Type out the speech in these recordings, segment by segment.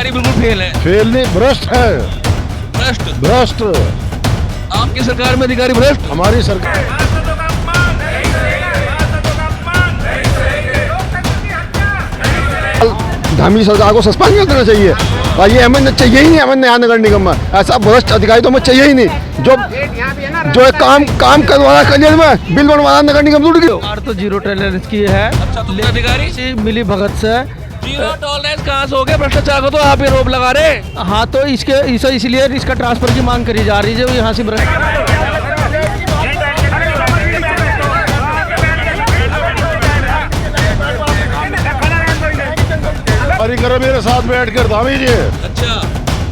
अधिकारी बिल्कुल फेल है। फेल नहीं, भ्रष्ट है। भ्रष्ट? भ्रष्ट। आपकी सरकार में अधिकारी भ्रष्ट? हमारी सरकार धामी सरकार को सस्पेंड कर देना चाहिए। और ये हमें चाहिए ही नहीं, हमें नया नगर निगम में ऐसा भ्रष्ट अधिकारी तो हमें चाहिए ही नहीं। जो एक काम करवाना कलियर में बिल बनवाना नगर निगम जुड़ गया। सरकार तो जीरो टॉलरेंस की है। अच्छा, तो अधिकारी मिली भगत से जीरो टॉलरेंस कहाँ से हो गया? भ्रष्टाचार को तो आप ही रोप लगा रहे। हाँ, तो इसलिए इसका ट्रांसफर की मांग करी जा रही है, जो यहाँ से क्वारी करो मेरे साथ बैठ कर धामी जी। अच्छा,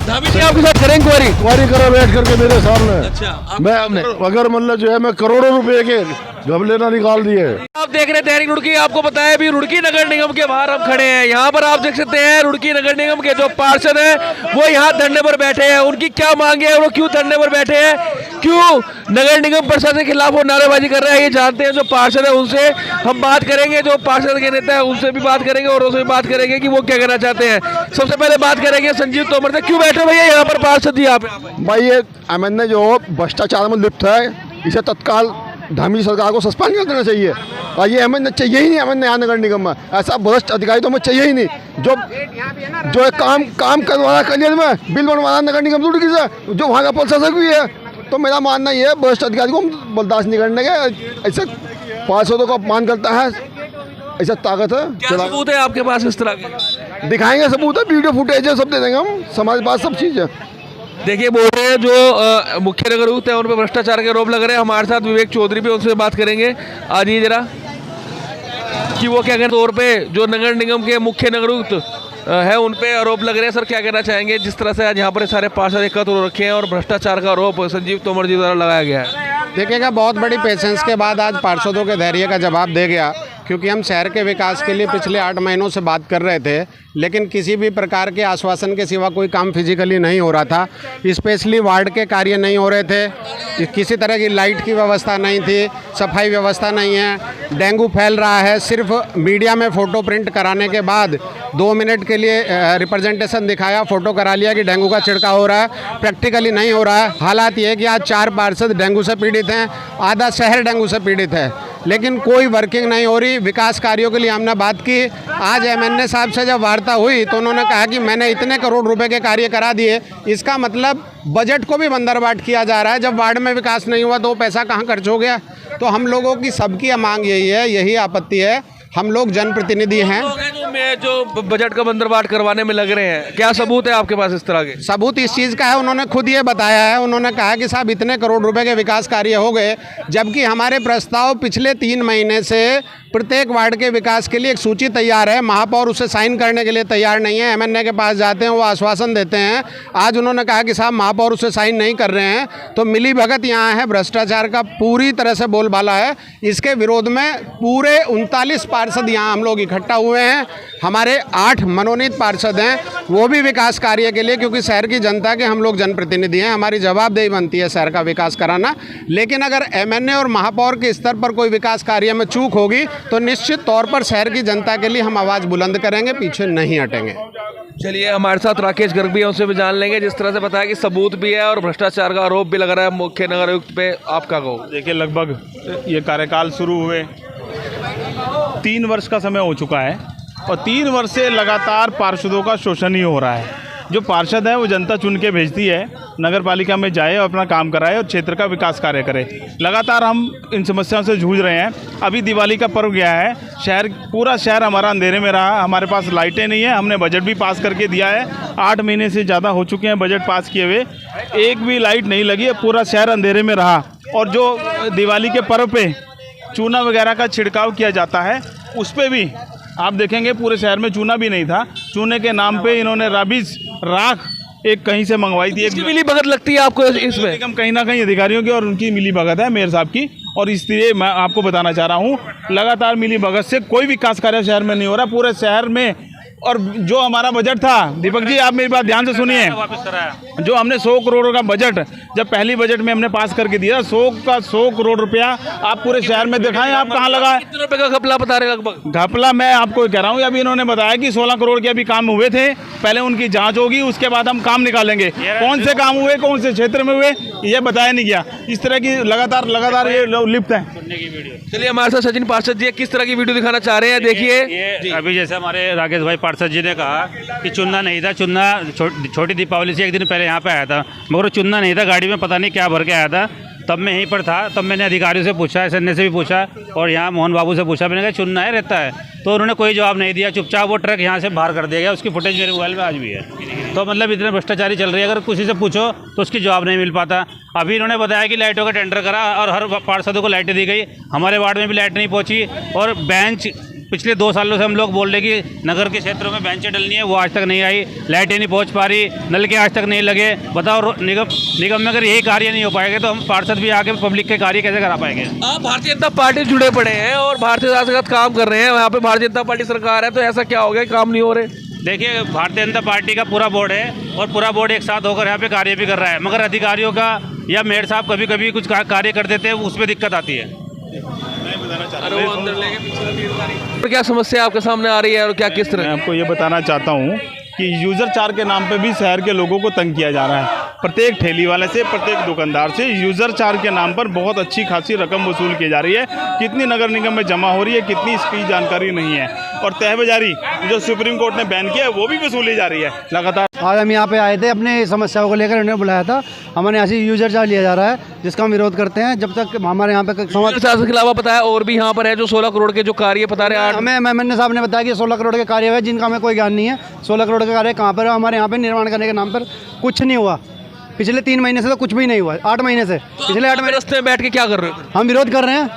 धामी जी आपके साथ करें क्वारी करो बैठ करके मेरे सामने। अच्छा, मैं अगर मतलब जो है मैं करोड़ों रुपए के घबले ना निकाल दिए। आप देख रहे हैं दैनिक रुड़की। आपको पता है अभी रुड़की नगर निगम के बाहर हम खड़े हैं। यहाँ पर आप देख सकते हैं रुड़की नगर निगम के जो पार्षद हैं वो यहाँ धरने पर बैठे हैं। उनकी क्या मांगे है, वो क्यों धरने पर बैठे हैं, क्यों नगर निगम प्रशासन के खिलाफ वो नारेबाजी कर रहे हैं, ये जानते हैं। जो पार्षद है उनसे हम बात करेंगे, जो पार्षद के नेता है उनसे भी बात करेंगे और उनसे भी बात करेंगे कि वो क्या कहना चाहते हैं। सबसे पहले बात करेंगे संजीव तोमर से। क्यों बैठे भैया यहाँ पर पार्षद जी आप? भाई ये एमएनए जो भ्रष्टाचार में लिप्त है, इसे तत्काल धामी सरकार को सस्पेंड कर देना चाहिए। और ये हमें चाहिए ही नहीं, हमें नया नगर निगम में ऐसा भ्रष्ट अधिकारी तो हमें चाहिए ही नहीं। जो एक काम करवाना कलियर में बिल बनवाना नगर निगम जुड़ गया, जो वहाँ का प्रशासक भी है। तो मेरा मानना ये है भ्रष्ट अधिकारी को हम बर्दाश्त नहीं करने के। ऐसे पार्षदों का अपमान करता है, ऐसा ताकत है। क्या सबूत है आपके पास इस तरह के? दिखाएंगे सबूत है, वीडियो फुटेज है, सब दे देंगे हम। हमारे पास सब चीज़ है। देखिए, बोल रहे हैं जो मुख्य नगर आयुक्त है उन पर भ्रष्टाचार के आरोप लग रहे हैं। हमारे साथ विवेक चौधरी भी, उनसे बात करेंगे। आज ये जरा कि वो क्या कहते तौर पे जो नगर निगम के मुख्य नगर आयुक्त है उन पे आरोप लग रहे हैं। सर, क्या कहना चाहेंगे जिस तरह से आज यहाँ पर सारे पार्षद एकत्र हो रखे हैं और भ्रष्टाचार का आरोप संजीव तोमर जी द्वारा लगाया गया है? देखिएगा, बहुत बड़ी पेशेंस के बाद आज पार्षदों के धैर्य का जवाब दे गया, क्योंकि हम शहर के विकास के लिए पिछले 8 महीनों से बात कर रहे थे, लेकिन किसी भी प्रकार के आश्वासन के सिवा कोई काम फिजिकली नहीं हो रहा था। स्पेशली वार्ड के कार्य नहीं हो रहे थे, किसी तरह की लाइट की व्यवस्था नहीं थी, सफाई व्यवस्था नहीं है, डेंगू फैल रहा है। सिर्फ मीडिया में फ़ोटो प्रिंट कराने के बाद 2 मिनट के लिए रिप्रेजेंटेशन दिखाया, फ़ोटो करा लिया कि डेंगू का छिड़काव हो रहा है, प्रैक्टिकली नहीं हो रहा है। हालात ये है कि आज 4 पार्षद डेंगू से पीड़ित हैं, आधा शहर डेंगू से पीड़ित है, लेकिन कोई वर्किंग नहीं हो रही। विकास कार्यों के लिए हमने बात की। आज एमएनए साहब से जब वार्ता हुई तो उन्होंने कहा कि मैंने इतने करोड़ रुपए के कार्य करा दिए। इसका मतलब बजट को भी बंदरबाट किया जा रहा है। जब वार्ड में विकास नहीं हुआ तो वो पैसा कहाँ खर्च हो गया? तो हम लोगों की सबकी मांग यही है, यही आपत्ति है। हम लोग जनप्रतिनिधि हैं। जो बजट का बंदरबाट करवाने में लग रहे हैं, क्या सबूत है आपके पास इस तरह के? सबूत इस चीज़ का है, उन्होंने खुद ये बताया है। उन्होंने कहा कि साहब इतने करोड़ रुपए के विकास कार्य हो गए, जबकि हमारे प्रस्ताव पिछले 3 महीने से प्रत्येक वार्ड के विकास के लिए एक सूची तैयार है। महापौर उसे साइन करने के लिए तैयार नहीं है। एमएनए के पास जाते हैं, वो आश्वासन देते हैं। आज उन्होंने कहा कि साहब महापौर उसे साइन नहीं कर रहे हैं। तो मिली भगत यहाँ है, भ्रष्टाचार का पूरी तरह से बोलबाला है। इसके विरोध में पूरे 39 पार्षद यहाँ हम लोग इकट्ठा हुए हैं। हमारे 8 मनोनीत पार्षद हैं, वो भी विकास कार्य के लिए, क्योंकि शहर की जनता के हम लोग जनप्रतिनिधि हैं, हमारी जवाबदेही बनती है शहर का विकास कराना। लेकिन अगर एमएनए और महापौर के स्तर पर कोई विकास कार्य में चूक होगी तो निश्चित तौर पर शहर की जनता के लिए हम आवाज़ बुलंद करेंगे, पीछे नहीं हटेंगे। चलिए, हमारे साथ राकेश गर्ग भी है, उनसे भी जान लेंगे। जिस तरह से बताया कि सबूत भी है और भ्रष्टाचार का आरोप भी लग रहा है मुख्य नगर आयुक्त पे, आपका कहो? देखिए, लगभग ये कार्यकाल शुरू हुए 3 वर्ष का समय हो चुका है और 3 वर्ष से लगातार पार्षदों का शोषण ही हो रहा है। जो पार्षद है वो जनता चुन के भेजती है, नगर पालिका में जाए और अपना काम कराए और क्षेत्र का विकास कार्य करे। लगातार हम इन समस्याओं से जूझ रहे हैं। अभी दिवाली का पर्व गया है, पूरा शहर हमारा अंधेरे में रहा। हमारे पास लाइटें नहीं है। हमने बजट भी पास करके दिया है, 8 महीने से ज़्यादा हो चुके हैं बजट पास किए हुए, एक भी लाइट नहीं लगी है। पूरा शहर अंधेरे में रहा। और जो दिवाली के पर्व पे चूना वगैरह का छिड़काव किया जाता है, उस पर भी आप देखेंगे पूरे शहर में चूना भी नहीं था। चूने के नाम पे इन्होंने राबिज राख एक कहीं से मंगवाई थी। एक मिली भगत लगती है आपको इसमें? हम कहीं ना कहीं अधिकारियों की और उनकी मिली भगत है, मेयर साहब की। और इसलिए मैं आपको बताना चाह रहा हूँ, लगातार मिली भगत से कोई विकास कार्य शहर में नहीं हो रहा। पूरे शहर में और जो हमारा बजट था, दीपक जी आप मेरी बात ध्यान से सुनिए, जो हमने 100 करोड़ का बजट जब पहली बजट में हमने पास करके दिया, 100 करोड़ रुपया आप पूरे शहर में दिखाएं आप कहाँ लगा है। कितने रुपए का घपला बता रहे लगभग? घपला मैं आपको कह रहा हूँ, अभी इन्होंने बताया कि 16 करोड़ के अभी काम हुए थे, पहले उनकी जांच होगी, उसके बाद हम काम निकालेंगे। कौन से काम हुए, कौन से क्षेत्र में हुए, ये बताया नहीं गया। इस तरह की लगातार ये लिप्त है। चलिए हमारे साथ सचिन पार्षद जी किस तरह की वीडियो दिखाना चाह रहे हैं, देखिए। ये अभी जैसे हमारे राकेश भाई पार्षद जी ने कहा कि चुनना नहीं था, चुनना छोटी दीपावली से एक दिन पहले यहाँ पे आया था, मगर वो चुनना नहीं था, गाड़ी में पता नहीं क्या भर के आया था। तब मैं यहीं पर था, तब मैंने अधिकारियों से पूछा, SNA से भी पूछा और यहाँ मोहन बाबू से पूछा, मैंने कहा चुनना है रहता है, तो उन्होंने कोई जवाब नहीं दिया। चुपचाप वो ट्रक यहाँ से बाहर कर दिया गया, उसकी फुटेज मेरे मोबाइल में आज भी है। तो मतलब इतने भ्रष्टाचारी चल रही है, अगर किसी से पूछो तो उसकी जवाब नहीं मिल पाता। अभी इन्होंने बताया कि लाइटों का टेंडर करा और हर पार्षदों को लाइटें दी गई, हमारे वार्ड में भी लाइट नहीं पहुँची। और बेंच पिछले 2 सालों से हम लोग बोल रहे कि नगर के क्षेत्रों में बेंचें डलनी है, वो आज तक नहीं आई, लाइटें नहीं पहुंच पा रही, नल के आज तक नहीं लगे। बताओ निगम में अगर यही कार्य नहीं हो पाएंगे तो हम पार्षद भी आके पब्लिक के कार्य कैसे करा पाएंगे। आप भारतीय जनता पार्टी से जुड़े पड़े हैं और भारतीय जनता के साथ काम कर रहे हैं, यहाँ पे भारतीय जनता पार्टी सरकार है, तो ऐसा क्या हो गया काम नहीं हो रहे? देखिए, भारतीय जनता पार्टी का पूरा बोर्ड है और पूरा बोर्ड एक साथ होकर यहाँ पे कार्य भी कर रहा है, मगर अधिकारियों का या मेयर साहब कभी कभी कुछ कार्य कर देते हैं, उसमें दिक्कत आती है। और क्या समस्या आपके सामने आ रही है और क्या किस तरह? मैं आपको ये बताना चाहता हूँ कि यूज़र चार्ज के नाम पे भी शहर के लोगों को तंग किया जा रहा है। प्रत्येक ठेली वाले से, प्रत्येक दुकानदार से यूज़र चार्ज के नाम पर बहुत अच्छी खासी रकम वसूल की जा रही है। कितनी नगर निगम में जमा हो रही है, कितनी इसकी जानकारी नहीं है। और तहबाजारी जो सुप्रीम कोर्ट ने बैन किया है वो भी वसूली जा रही है लगातार। आज हम यहाँ पे आए थे अपने समस्याओं को लेकर, उन्होंने बुलाया था, हमारे यहाँ से यूजर चार्ज लिया जा रहा है, जिसका हम विरोध करते हैं। जब तक हमारे यहाँ पे चार्ज के अलावा पता है और भी यहाँ पर है जो 16 करोड़ के जो कार्य बता रहे हैं, हमें MNA साहब ने बताया कि 16 करोड़ के कार्य है, जिनका हमें कोई ज्ञान नहीं है। 16 करोड़ के कार्य कहाँ पर है? हमारे यहाँ पे निर्माण करने के नाम पर कुछ नहीं हुआ। पिछले 3 महीने से तो कुछ भी नहीं हुआ, 8 महीने से, पिछले 8 महीने रास्ते में बैठ के क्या कर रहे हो? हम विरोध कर रहे हैं।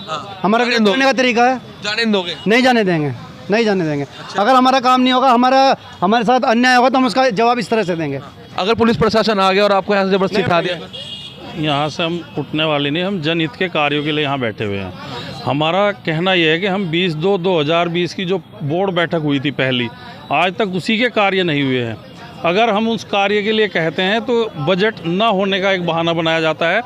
हमारा विरोध करने का तरीका है, जाने दोगे? नहीं जाने देंगे, नहीं जाने देंगे। अगर हमारा काम नहीं होगा, हमारे साथ अन्याय होगा, तो हम उसका जवाब इस तरह से देंगे। अगर पुलिस प्रशासन आ गया और आपको यहाँ से जबरदस्ती उठा दिया? यहाँ से हम उठने वाले नहीं, हम जनहित के कार्यों के लिए यहाँ बैठे हुए हैं। हमारा कहना यह है कि हम 20/2/2020 की जो बोर्ड बैठक हुई थी पहली, आज तक उसी के कार्य नहीं हुए हैं। अगर हम उस कार्य के लिए कहते हैं तो बजट ना होने का एक बहाना बनाया जाता है।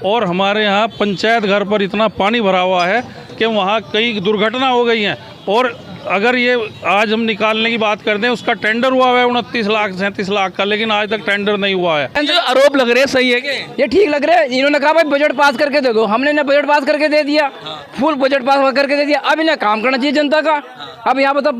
और हमारे यहाँ पंचायत घर पर इतना पानी भरा हुआ है कि वहाँ कई दुर्घटना हो गई हैं। और अगर ये आज हम निकालने की बात करते हैं, उसका टेंडर हुआ है 29 लाख 37 लाख का, लेकिन आज तक टेंडर नहीं हुआ है। जो आरोप लग रहे हैं सही है क्या? ये ठीक लग रहा है। इन्होंने कहा भाई बजट पास करके दे दो, हमने ना बजट पास करके दे दिया, फुल बजट पास करके दे दिया। अब इन्हें काम करना चाहिए जनता का। अब यहाँ पर तो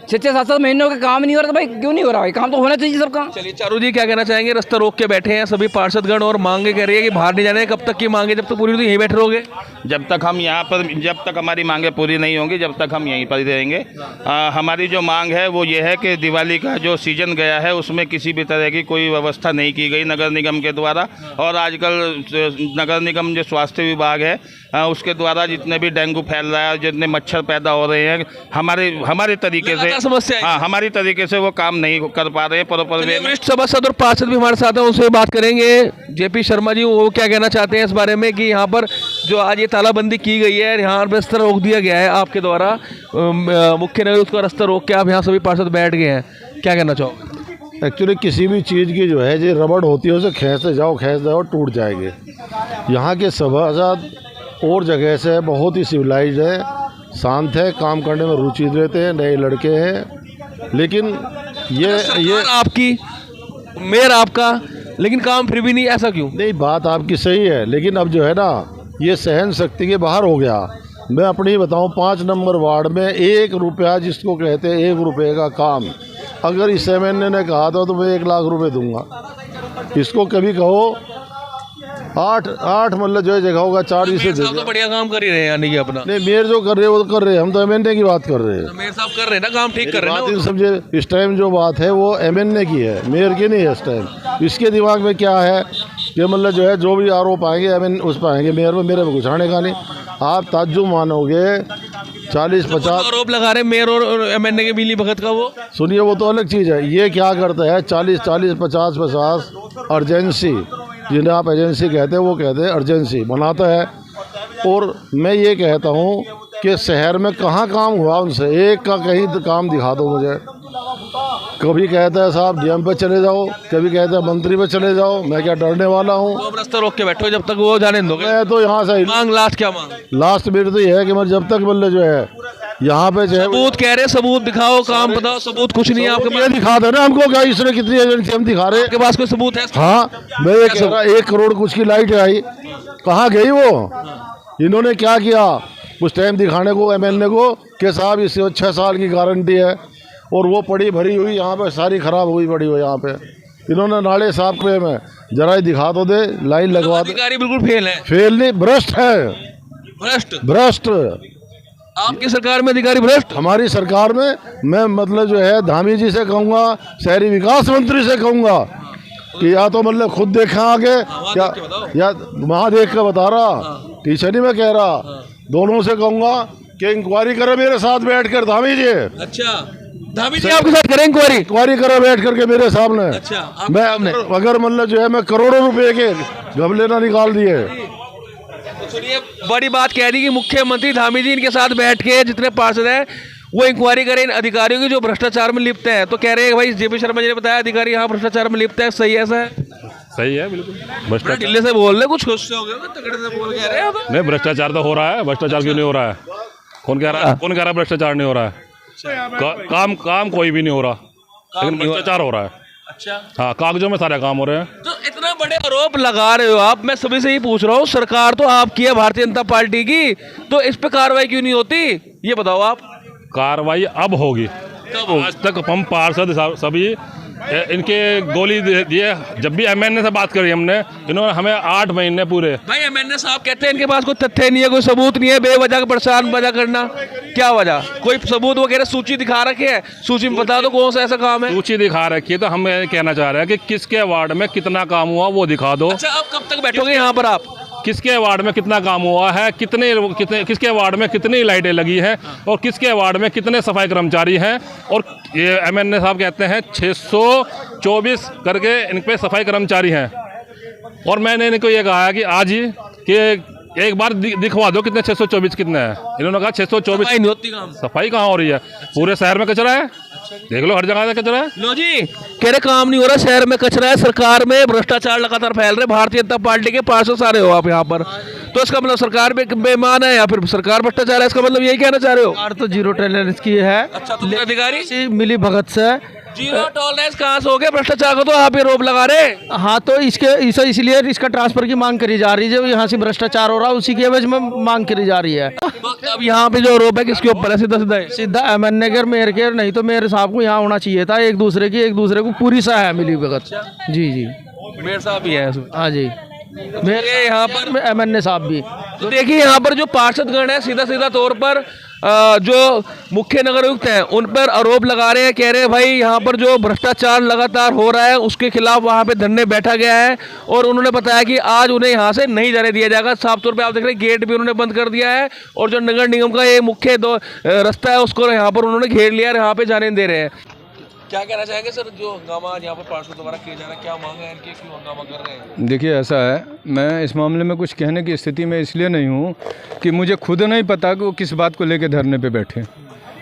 6-7 महीनों का काम नहीं हो रहा, तो भाई क्यों नहीं हो रहा? काम तो होना चाहिए सबका। चलिए चारू जी क्या कहना चाहेंगे? रास्ता रोक के बैठे हैं सभी पार्षदगण और मांगे कर रही है कि बाहर नहीं जाने। कब तक की मांगे? जब तक पूरी तो यहीं बैठे रहोगे? जब तक हम यहाँ पर, जब तक हमारी मांगे पूरी नहीं होंगी, जब तक हम यहीं पर ही रहेंगे। हमारी जो मांग है वो ये है कि दिवाली का जो सीजन गया है उसमें किसी भी तरह की कोई व्यवस्था नहीं की गई नगर निगम के द्वारा। और आजकल नगर निगम जो स्वास्थ्य विभाग है उसके द्वारा जितने भी डेंगू फैल रहा है, जितने मच्छर पैदा हो रहे हैं, हमारे तरीके से समस्या है। हाँ, हमारी तरीके से वो काम नहीं कर पा रहे हैं प्रॉपर वे में। वरिष्ठ सभासद और पार्षद भी हमारे साथ हैं, उनसे बात करेंगे। JP शर्मा जी वो क्या कहना चाहते हैं इस बारे में कि यहाँ पर जो आज ये तालाबंदी की गई है, यहाँ पर रास्ता रोक दिया गया है आपके द्वारा, मुख्य नगर उसका रास्ता रोक के आप यहाँ सभी पार्षद बैठ गए हैं, क्या कहना चाहोगे? एक्चुअली किसी भी चीज़ की जो है जो रबड़ होती है उसे खींचते जाओ टूट जाएगी। यहाँ के सभासद और जगह से बहुत ही सिविलाइज्ड है, शांत है, काम करने में रुचि लेते हैं, नए लड़के हैं। लेकिन ये आपकी मेयर आपका, लेकिन काम फिर भी नहीं, ऐसा क्यों? नहीं, बात आपकी सही है, लेकिन अब जो है ना ये सहन शक्ति के बाहर हो गया। मैं अपनी बताऊं, 5 नंबर वार्ड में 1 रुपया, जिसको कहते हैं 1 रुपये का काम, अगर इस MNA ने कहा था तो मैं 1 लाख रुपए दूंगा। इसको कभी कहो 8 मतलब जो है जगहों का चार्ज इसे दे तो बढ़िया काम कर ही रहे हैं, यानी कि अपना। नहीं, मेयर जो कर रहे हैं वो तो कर रहे हैं, हम तो MNA की बात कर रहे हैं। मेयर साहब कर रहे हैं ना, काम ठीक कर रहे हैं ना। समझे, इस टाइम जो बात है वो MNA की है, मेयर की नहीं है इस टाइम। इसके दिमाग में क्या है कि मतलब जो है जो भी आरोप आएंगे उस पर आएंगे, मेयर में मेरे में कुछ आने का नहीं। आप ताज्जुब मानोगे, 40-50 आरोप लगा रहे हैं मेयर और MNA के मिली भगत का। वो सुनिए, वो तो अलग चीज़ है। ये क्या करता है, 40-40 50-50 अर्जेंसी, जिन्हें आप एजेंसी कहते हैं, वो कहते हैं अर्जेंसी बनाता है। और मैं ये कहता हूँ कि शहर में कहाँ काम हुआ उनसे, एक का कहीं काम दिखा दो मुझे। कभी कहता है साहब डीएम पे चले जाओ, कभी कहता है मंत्री पे चले जाओ। मैं क्या डरने वाला हूँ? तो अब रास्ता रोक के बैठो जब तक वो जाने नहीं दोगे। मैं तो यहाँ से मांग लास्ट क्या मांग? लास्ट मेरी तो ये है कि मैं जब तक मतलब जो है यहाँ पे जो है सबूत कह रहे, सबूत दिखाओ, काम बताओ, सबूत कुछ नहीं है आपके ये दिखा दो ना हमको, क्या इसने कितनी एजेंसी हम दिखा रहे हैं? आपके पास कोई सबूत है? हाँ, मैं ये कह रहा 1 करोड़ कुछ की लाइट आई, कहाँ गई वो? इन्होंने क्या किया? कुछ टाइम दिखाने को एमएलए को कि साहब इससे 6 साल की गारंटी है, और वो पड़ी भरी हुई यहाँ पे सारी खराब हुई पड़ी हुई यहाँ पे। इन्होंने नाले साफ पे में जरा ही दिखा तो दे, लाइन लगवा दे। अधिकारी बिल्कुल फेल है। फेल नहीं, भ्रष्ट है, भ्रष्ट। आपकी सरकार में अधिकारी भ्रष्ट? हमारी सरकार में मैं मतलब जो है धामी जी से कहूँगा, शहरी विकास मंत्री से कहूँगा कि या तो मतलब खुद देखा आगे, या वहाँ देख कर बता रहा, पीछे नहीं मैं कह रहा। दोनों से कहूँगा कि इंक्वायरी करे मेरे साथ बैठ कर, धामी जी। अच्छा, धामी जी आपके साथ करें इंक्वायरी करे बैठ करके मेरे सामने। अच्छा, मैं अगर मतलब जो है मैं करोड़ों रुपए के गमले ना निकाल दिए। तो सुनिए, बड़ी बात कह दी कि मुख्यमंत्री धामी जी इनके साथ बैठ के जितने पार्षद हैं वो इंक्वायरी करें इन अधिकारियों की जो भ्रष्टाचार में लिप्त हैं। तो कह रहे हैं भाई जेपी शर्मा जी ने बताया अधिकारी यहाँ भ्रष्टाचार में लिप्त है, सही ऐसा है? सही है, बिल्कुल। भ्रष्टाचार ढिल्ले से बोल रहे, कुछ खुश हो गए, तगड़े से बोल कह रहे हो। नहीं, भ्रष्टाचार तो हो रहा है। भ्रष्टाचार क्यों नहीं हो रहा है? कौन कह रहा है? कौन कह रहा है भ्रष्टाचार नहीं हो रहा है? काम कोई भी नहीं हो रहा, लेकिन भ्रष्टाचार हो रहा है। अच्छा, हाँ, कागजों में सारे काम हो रहे हैं। तो इतना बड़े आरोप लगा रहे हो आप, मैं सभी से ही पूछ रहा हूँ, सरकार तो आपकी है भारतीय जनता पार्टी की, तो इस पे कार्रवाई क्यों नहीं होती, ये बताओ आप। कार्रवाई अब होगी। कब होगी? आज तक हम पार्षद सभी इनके गोली दिए। जब भी एमएनए से बात करी हमने, इन्होंने हमें 8 महीने पूरे। भाई एमएनए साहब कहते हैं इनके पास कोई तथ्य नहीं है, कोई सबूत नहीं है, बेवजह का परेशान वजह करना। क्या वजह? कोई सबूत वगैरह सूची दिखा रखे है? सूची में बता दो कौन सा ऐसा काम है। सूची दिखा रखी है, तो हम ये कहना चाह रहे हैं कि किसके वार्ड में कितना काम हुआ वो दिखा दो। अच्छा, आप कब तक बैठोगे यहाँ पर? आप किसके वार्ड में कितना काम हुआ है, कितने किसके वार्ड में कितनी लाइटें लगी हैं, और किसके वार्ड में कितने सफाई कर्मचारी हैं। और ये एमएनए साहब कहते हैं 624 करके इन पे सफाई कर्मचारी हैं, और मैंने इनको ये कहा है कि आज ही कि एक बार दिखवा दो कितने 624 कितने हैं। इन्होंने कहा 624। नहीं होती काम। सफाई कहाँ हो रही है? पूरे शहर में कचरा है, देख लो, हर जगह से कचरा है। लो जी, कह रहे काम नहीं हो रहा, शहर में कचरा है, सरकार में भ्रष्टाचार लगातार फैल रहे, भारतीय जनता पार्टी के पार्षद सारे हो आप यहाँ पर, तो इसका मतलब सरकार बेईमान है या फिर सरकार भ्रष्टाचार है, इसका मतलब यही कहना चाह रहे हो? सरकार तो जीरो टॉलरेंस की है। अच्छा, तो अधिकारी मिली भगत से जीरो टॉलरेंस कहाँ से हो गया? भ्रष्टाचार को तो आप ये रोप लगा रहे। हाँ, तो इसलिए इसका ट्रांसफर की मांग करी जा रही है। जो यहाँ से भ्रष्टाचार हो रहा है उसी की एवज में मांग करी जा रही है। अब यहाँ पे जो आरोप है किसके ऊपर है? सीधा सीधा है, सीधा एमएनए के, मेयर के, नहीं तो मेयर साहब को यहाँ होना चाहिए था। एक दूसरे को पूरी सा है मिली भगत। जी जी, मेयर साहब भी है इसमें। हाँ जी, मेरे यहाँ पर एमएनए साहब भी। तो देखिए यहाँ पर जो पार्षदगण है सीधा सीधा तौर पर जो मुख्य नगर आयुक्त हैं उन पर आरोप लगा रहे हैं, कह रहे हैं भाई यहाँ पर जो भ्रष्टाचार लगातार हो रहा है उसके खिलाफ वहाँ पे धरने बैठा गया है, और उन्होंने बताया कि आज उन्हें यहाँ से नहीं जाने दिया जाएगा। साफ तौर पे आप देख रहे हैं गेट भी उन्होंने बंद कर दिया है, और जो नगर निगम का ये मुख्य रास्ता है उसको यहाँ पर उन्होंने घेर लिया और यहाँ पे जाने दे रहे हैं। क्या कहना चाहेंगे सर, जो हंगामा आज यहाँ पर पार्षद द्वारा किया जा रहा है, क्या मांग है इनकी, क्यों हंगामा कर रहे हैं? देखिए, ऐसा है, मैं इस मामले में कुछ कहने की स्थिति में इसलिए नहीं हूँ कि मुझे खुद नहीं पता कि वो किस बात को लेकर धरने पे बैठे,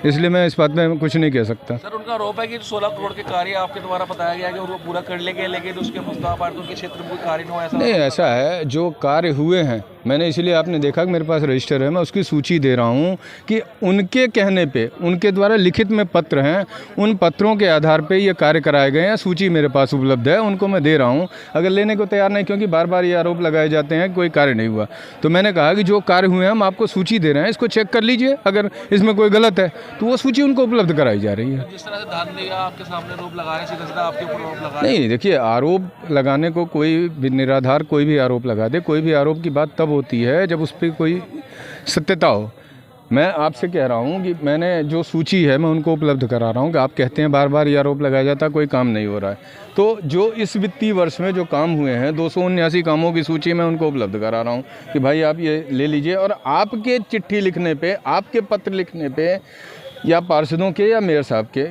इसलिए मैं इस बात में कुछ नहीं कह सकता। सर, उनका आरोप है कि 16 करोड़ के कार्य आपके द्वारा बताया गया कि वो पूरा कर लेंगे, लेकिन उसके मुस्ताफ पार्षद के क्षेत्र में कोई कार्य नहीं हुआ, ऐसा नहीं, ऐसा है, जो कार्य हुए हैं मैंने, इसलिए आपने देखा कि मेरे पास रजिस्टर है, मैं उसकी सूची दे रहा हूँ कि उनके कहने पे, उनके द्वारा लिखित में पत्र हैं, उन पत्रों के आधार पे ये कार्य कराए गए हैं। सूची मेरे पास उपलब्ध है, उनको मैं दे रहा हूँ। अगर लेने को तैयार नहीं, क्योंकि बार बार ये आरोप लगाए जाते हैं कोई कार्य नहीं हुआ, तो मैंने कहा कि जो कार्य हुए हैं हम आपको सूची दे रहे हैं, इसको चेक कर लीजिए, अगर इसमें कोई गलत है तो वो सूची उनको उपलब्ध कराई जा रही है। जिस तरह से धांधली आपके सामने आरोप लगा रहे हैं, सीधा सीधा आपके ऊपर आरोप लगा रहे हैं। नहीं, देखिए, आरोप लगाने को कोई भी निराधार कोई भी आरोप लगा दे, कोई भी आरोप की बात तब होती है जब उस पर कोई सत्यता हो। मैं आपसे कह रहा हूँ कि मैंने जो सूची है मैं उनको उपलब्ध करा रहा हूँ कि आप कहते हैं बार बार ये आरोप लगाया जाता है कोई काम नहीं हो रहा है, तो जो इस वित्तीय वर्ष में जो काम हुए हैं 279 कामों की सूची मैं उनको उपलब्ध करा रहा हूँ कि भाई आप ये ले लीजिए। और आपके चिट्ठी लिखने पे, आपके पत्र लिखने पे या पार्षदों के या मेयर साहब के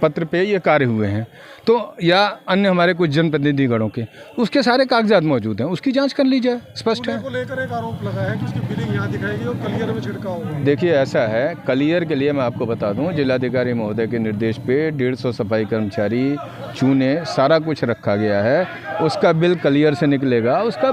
पत्र पे ये कार्य हुए हैं, तो या अन्य हमारे कुछ जनप्रतिनिधिगणों के, उसके सारे कागजात मौजूद हैं, उसकी जांच कर ली जाए। स्पष्ट है। को लेकर एक आरोप लगा है कि उसकी बिलिंग यहाँ दिखाएगी और कलियर में छिड़काव होगा। देखिए ऐसा है, कलियर के लिए मैं आपको बता दूं, जिलाधिकारी महोदय के निर्देश पे 150 सफाई कर्मचारी, चूने, सारा कुछ रखा गया है। उसका बिल कलियर से निकलेगा, उसका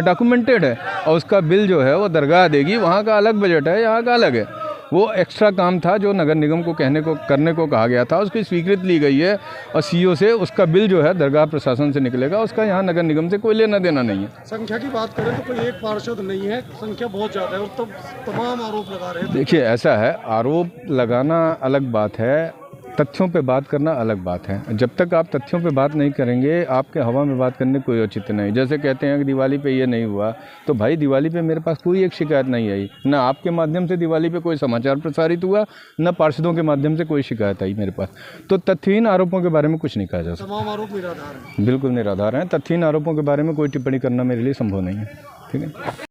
डॉक्यूमेंटेड है, और उसका बिल जो है वो दरगाह देगी। वहाँ का अलग बजट है, यहाँ का अलग है। वो एक्स्ट्रा काम था जो नगर निगम को करने को कहा गया था, उसकी स्वीकृति ली गई है, और सीईओ से उसका बिल जो है दरगाह प्रशासन से निकलेगा। उसका यहाँ नगर निगम से कोई लेना देना नहीं है। संख्या की बात करें तो कोई एक पार्षद नहीं है, संख्या बहुत ज़्यादा है, और तब तमाम आरोप लगा रहे हैं। देखिए ऐसा है, आरोप लगाना अलग बात है, तथ्यों पे बात करना अलग बात है। जब तक आप तथ्यों पे बात नहीं करेंगे, आपके हवा में बात करने कोई औचित्य नहीं। जैसे कहते हैं कि दिवाली पे ये नहीं हुआ, तो भाई दिवाली पे मेरे पास कोई एक शिकायत नहीं आई, ना आपके माध्यम से दिवाली पे कोई समाचार प्रसारित हुआ, ना पार्षदों के माध्यम से कोई शिकायत आई मेरे पास। तो तथ्यहीन आरोपों के बारे में कुछ नहीं कहा जा सकता। तमाम आरोप निराधार हैं। बिल्कुल निराधार हैं। तथ्यहीन आरोपों के बारे में कोई टिप्पणी करना मेरे लिए संभव नहीं है। ठीक है।